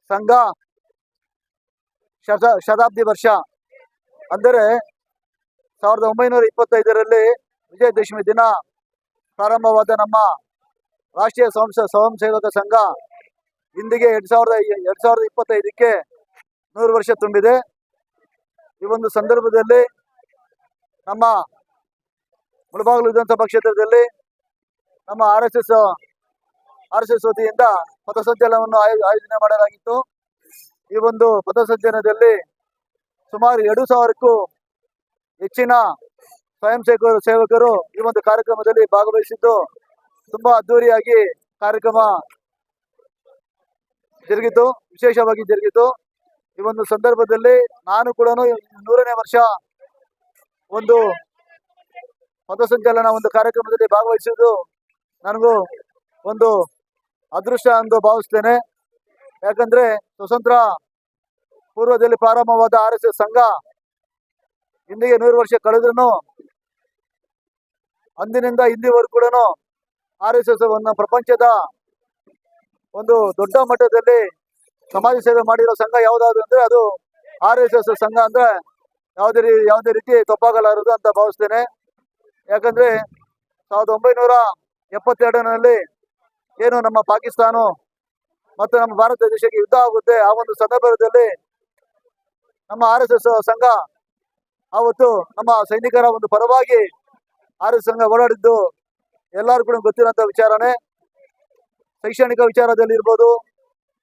ಸಂಘ ಶತಾಬ್ದಿ ವರ್ಷ ಅಂದರೆ 1925ರಲ್ಲಿ ವಿಜಯದಶಮಿ ದಿನ ಪ್ರಾರಂಭವಾದ ನಮ್ಮ ರಾಷ್ಟ್ರೀಯ ಸ್ವಯಂ ಸೇವಕ ಸಂಘ ಇಂದಿಗೆ 2025ಕ್ಕೆ 100 ವರ್ಷ ತುಂಬಿದೆ. ಈ ಒಂದು ಸಂದರ್ಭದಲ್ಲಿ ನಮ್ಮ ಮುಳಬಾಗಿಲು ವಿಧಾನಸಭಾ ಕ್ಷೇತ್ರದಲ್ಲಿ ನಮ್ಮ ಆರ್ ಎಸ್ ಎಸ್ ವತಿಯಿಂದ ಪಥಸಂಚಲನವನ್ನು ಆಯೋಜನೆ ಮಾಡಲಾಗಿತ್ತು. ಈ ಒಂದು ಪಥಸಂಚಲನದಲ್ಲಿ ಸುಮಾರು 2,000ಕ್ಕೂ ಹೆಚ್ಚಿನ ಸ್ವಯಂ ಸೇವಕರು ಈ ಒಂದು ಕಾರ್ಯಕ್ರಮದಲ್ಲಿ ಭಾಗವಹಿಸಿದ್ದು ತುಂಬಾ ಅದ್ದೂರಿಯಾಗಿ ಕಾರ್ಯಕ್ರಮ ಜರುಗಿತು, ವಿಶೇಷವಾಗಿ ಜರುಗಿತು. ಈ ಒಂದು ಸಂದರ್ಭದಲ್ಲಿ ನಾನು ಕೂಡ 100ನೇ ವರ್ಷ ಒಂದು ಪಥಸಂಚಲನ ಒಂದು ಕಾರ್ಯಕ್ರಮದಲ್ಲಿ ಭಾಗವಹಿಸುವುದು ನನಗೂ ಒಂದು ಅದೃಷ್ಟ ಎಂದು ಭಾವಿಸ್ತೇನೆ. ಯಾಕಂದ್ರೆ ಸ್ವತಂತ್ರ ಪೂರ್ವದಲ್ಲಿ ಪ್ರಾರಂಭವಾದ ಆರ್ ಎಸ್ ಎಸ್ ಸಂಘ ಇಂದಿಗೆ 100 ವರ್ಷ ಕಳೆದ್ರೂ ಅಂದಿನಿಂದ ಇಂದಿವರೆಗೂ ಕೂಡ ಆರ್ ಎಸ್ ಎಸ್ ಪ್ರಪಂಚದ ಒಂದು ದೊಡ್ಡ ಮಟ್ಟದಲ್ಲಿ ಸಮಾಜ ಸೇವೆ ಮಾಡಿರೋ ಸಂಘ ಯಾವುದಾದ್ರು ಅಂದ್ರೆ ಅದು ಆರ್ ಎಸ್ ಎಸ್ ಸಂಘ ಅಂದ್ರೆ ಯಾವುದೇ ರೀತಿ ತಪ್ಪಾಗಲಾರದು ಅಂತ ಭಾವಿಸ್ತೇನೆ. ಯಾಕಂದ್ರೆ 1972ರಲ್ಲಿ ಏನು ನಮ್ಮ ಪಾಕಿಸ್ತಾನ ಮತ್ತು ನಮ್ಮ ಭಾರತ ದೇಶಕ್ಕೆ ಯುದ್ಧ ಆಗುತ್ತೆ, ಆ ಒಂದು ಸಂದರ್ಭದಲ್ಲಿ ನಮ್ಮ ಆರ್ ಎಸ್ ಎಸ್ ಸಂಘ ಆವತ್ತು ನಮ್ಮ ಸೈನಿಕರ ಒಂದು ಪರವಾಗಿ ಆರ್ ಎಸ್ ಸಂಘ ಓಡಾಡಿದ್ದು ಎಲ್ಲರೂ ಕೂಡ ಗೊತ್ತಿರೋಂಥ ವಿಚಾರನೇ. ಶೈಕ್ಷಣಿಕ ವಿಚಾರದಲ್ಲಿ ಇರ್ಬೋದು,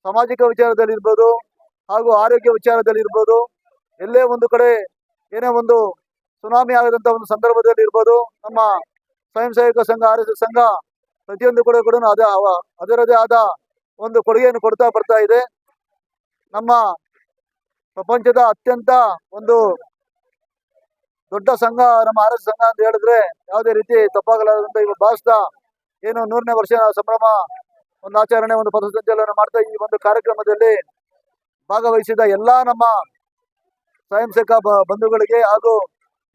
ಸಾಮಾಜಿಕ ವಿಚಾರದಲ್ಲಿ ಇರ್ಬೋದು, ಹಾಗೂ ಆರೋಗ್ಯ ವಿಚಾರದಲ್ಲಿ ಇರ್ಬೋದು, ಎಲ್ಲೇ ಒಂದು ಕಡೆ ಏನೇ ಒಂದು ಸುನಾಮಿ ಆಗದಂತ ಒಂದು ಸಂದರ್ಭದಲ್ಲಿ ಇರ್ಬೋದು, ನಮ್ಮ ಸ್ವಯಂ ಸೇವಕ ಸಂಘ ಆರ್ ಎಸ್ ಎಸ್ ಸಂಘ ಪ್ರತಿಯೊಂದು ಕೂಡ ಅದರದೇ ಆದ ಒಂದು ಕೊಡುಗೆಯನ್ನು ಕೊಡ್ತಾ ಬರ್ತಾ ಇದೆ. ನಮ್ಮ ಪ್ರಪಂಚದ ಅತ್ಯಂತ ಒಂದು ದೊಡ್ಡ ಸಂಘ ನಮ್ಮ ಆರ್ ಎಸ್ ಸಂಘ ಅಂತ ಹೇಳಿದ್ರೆ ಯಾವುದೇ ರೀತಿ ತಪ್ಪಾಗಲಾರದಂತ ಇವಾಗ ಭಾವಿಸ್ತಾ ಏನು 100ನೇ ವರ್ಷ ಸಂಭ್ರಮ ಒಂದು ಆಚರಣೆ ಒಂದು ಪಥಸಂಚಲನ ಮಾಡ್ತಾ ಈ ಒಂದು ಕಾರ್ಯಕ್ರಮದಲ್ಲಿ ಭಾಗವಹಿಸಿದ ಎಲ್ಲಾ ನಮ್ಮ ಸ್ವಯಂ ಸೇವಕ ಬಂಧುಗಳಿಗೆ ಹಾಗೂ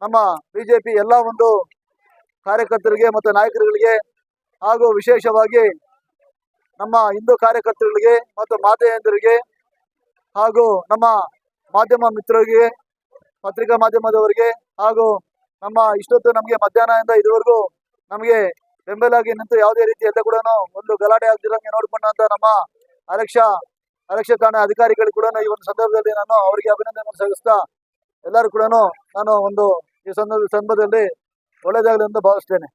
ನಮ್ಮ ಬಿಜೆಪಿ ಎಲ್ಲ ಒಂದು ಕಾರ್ಯಕರ್ತರಿಗೆ ಮತ್ತು ನಾಯಕರುಗಳಿಗೆ ಹಾಗೂ ವಿಶೇಷವಾಗಿ ನಮ್ಮ ಹಿಂದೂ ಕಾರ್ಯಕರ್ತರಿಗೆ ಮತ್ತು ಮಾತೆಯಂದರಿಗೆ ಹಾಗೂ ನಮ್ಮ ಮಾಧ್ಯಮ ಮಿತ್ರರಿಗೆ, ಪತ್ರಿಕಾ ಮಾಧ್ಯಮದವರಿಗೆ ಹಾಗೂ ನಮ್ಮ ಇಷ್ಟೊತ್ತು ನಮಗೆ ಮಧ್ಯಾಹ್ನದಿಂದ ಇದುವರೆಗೂ ನಮಗೆ ಬೆಂಬಲಾಗಿ ನಿಂತು ಯಾವುದೇ ರೀತಿಯಲ್ಲೂ ಕೂಡ ಒಂದು ಗಲಾಟೆ ಆಗ್ತಿರಂಗೆ ನೋಡ್ಕೊಂಡಂತ ನಮ್ಮ ಆರಕ್ಷ ಠಾಣೆ ಅಧಿಕಾರಿಗಳು ಕೂಡ ಈ ಒಂದು ಸಂದರ್ಭದಲ್ಲಿ ನಾನು ಅವರಿಗೆ ಅಭಿನಂದನೆ ಸಲ್ಲಿಸ್ತಾ ಎಲ್ಲರೂ ಕೂಡ ನಾನು ಒಂದು ಈ ಸಂದರ್ಭದಲ್ಲಿ ಒಳ್ಳೆಯದಾಗಲಿ ಎಂದು ಭಾವಿಸ್ತೇನೆ.